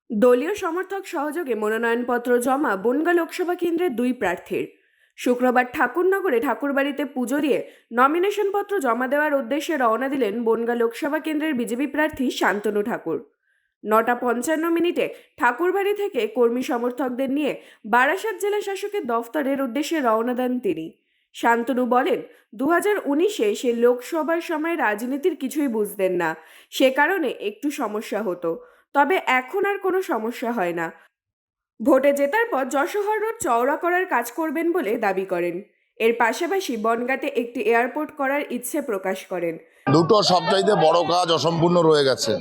দলীয় সমর্থক সহযোগে মনোনয়নপত্র জমা বনগাঁ লোকসভা কেন্দ্রের দুই প্রার্থীর। শুক্রবার ঠাকুরনগরে ঠাকুরবাড়িতে পুজো দিয়ে নমিনেশনপত্র জমা দেওয়ার উদ্দেশ্যে রওনা দিলেন বনগাঁ লোকসভা কেন্দ্রের বিজেপি প্রার্থী শান্তনু ঠাকুর। 9:55 ঠাকুরবাড়ি থেকে কর্মী সমর্থকদের নিয়ে বারাসাত জেলা শাসকের দফতরের উদ্দেশ্যে রওনা দেন তিনি। শান্তনু বলেন, 2019-এ সে লোকসভার সময় রাজনীতির কিছুই বুঝতেন না, সে কারণে একটু সমস্যা হতো, তবে এখন আর কোনো সমস্যা হয় না। ভোটে জেতার পর যশোহর রোড চওড়া করার কাজ করবেন বলে দাবি করেন। এর পাশাপাশি বনগাঁতে একটি এয়ারপোর্ট করার ইচ্ছে প্রকাশ করেন। দুটো সবচাইতে বড় কাজ অসম্পূর্ণ রয়ে গেছে।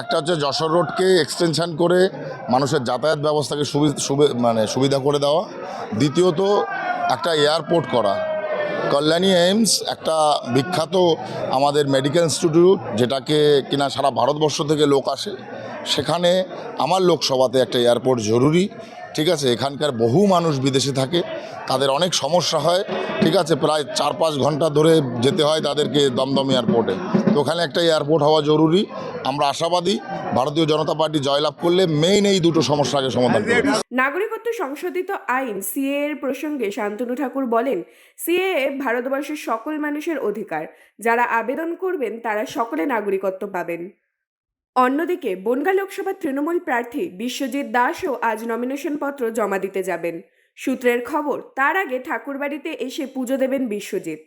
একটা হচ্ছে যশোর রোডকে এক্সটেনশন করে মানুষের যাতায়াত ব্যবস্থাকে সুবিধা করে দেওয়া। দ্বিতীয়ত একটা এয়ারপোর্ট করা। কল্যাণী এইমস একটা বিখ্যাত আমাদের মেডিকেল ইনস্টিটিউট, যেটাকে কিনা সারা ভারতবর্ষ থেকে লোক আসে। সেখানে আমার লোকসভাতে একটা এয়ারপোর্ট জরুরি। ঠিক আছে, এখানকার বহু মানুষ বিদেশে থাকে, তাদের অনেক সমস্যা হয়। ঠিক আছে, প্রায় 4-5 ঘন্টা ধরে যেতে হয় তাদেরকে দমদম এয়ারপোর্টে। তো ওখানে একটা এয়ারপোর্ট হওয়া জরুরি। আমরা আশাবাদী ভারতীয় জনতা পার্টি জয়লাভ করলে মেইন এই দুটো সমস্যাকে সমাধান করবে। নাগরিকত্ব সংশোধিত আইন সিএএ এর প্রসঙ্গে শান্তনু ঠাকুর বলেন, সিএএ ভারতবর্ষের সকল মানুষের অধিকার। যারা আবেদন করবেন তারা সকলে নাগরিকত্ব পাবেন। অন্যদিকে বনগাঁ লোকসভার তৃণমূল প্রার্থী বিশ্বজিৎ দাসও আজ নমিনেশনপত্র জমা দিতে যাবেন। সূত্রের খবর, তার আগে ঠাকুরবাড়িতে এসে পুজো দেবেন বিশ্বজিৎ।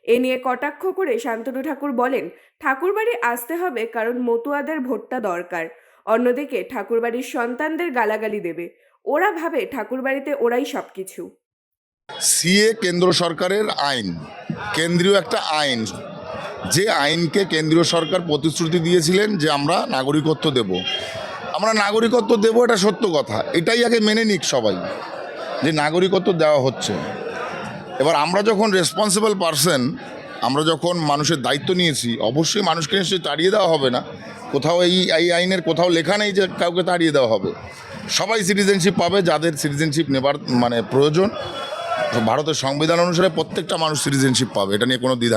এ নিয়ে কটাক্ষ করে শান্তনু ঠাকুর বলেন, ঠাকুরবাড়ি আসতে হবে কারণ মতুয়াদের ভোটটা দরকার। অন্যদিকে ঠাকুরবাড়ির সন্তানদের গালাগালি দেবে, ওরা ভাবে ঠাকুরবাড়িতে ওরাই সবকিছু। সিএ কেন্দ্র সরকারের আইন, কেন্দ্রীয় একটা আইন, যে আইনকে কেন্দ্রীয় সরকার প্রতিশ্রুতি দিয়েছিলেন যে আমরা নাগরিকত্ব দেব, এটা সত্য কথা। এটাই আগে মেনে নিক সবাই যে নাগরিকত্ব দেওয়া হচ্ছে। এবার আমরা যখন রেসপন্সিবল পারসন, আমরা যখন মানুষের দায়িত্ব নিয়েছি, অবশ্যই মানুষকে নিশ্চয়ই তাড়িয়ে দেওয়া হবে না। কোথাও এই আইনের কোথাও লেখা নেই যে কাউকে তাড়িয়ে দেওয়া হবে। সবাই সিটিজেনশিপ পাবে, যাদের সিটিজেনশিপ নেবার প্রয়োজন। ভারতের সংবিধান অনুসারে প্রত্যেকটা মানুষ সিটিজেনশিপ পাবে, এটা নিয়ে কোনো দ্বিধা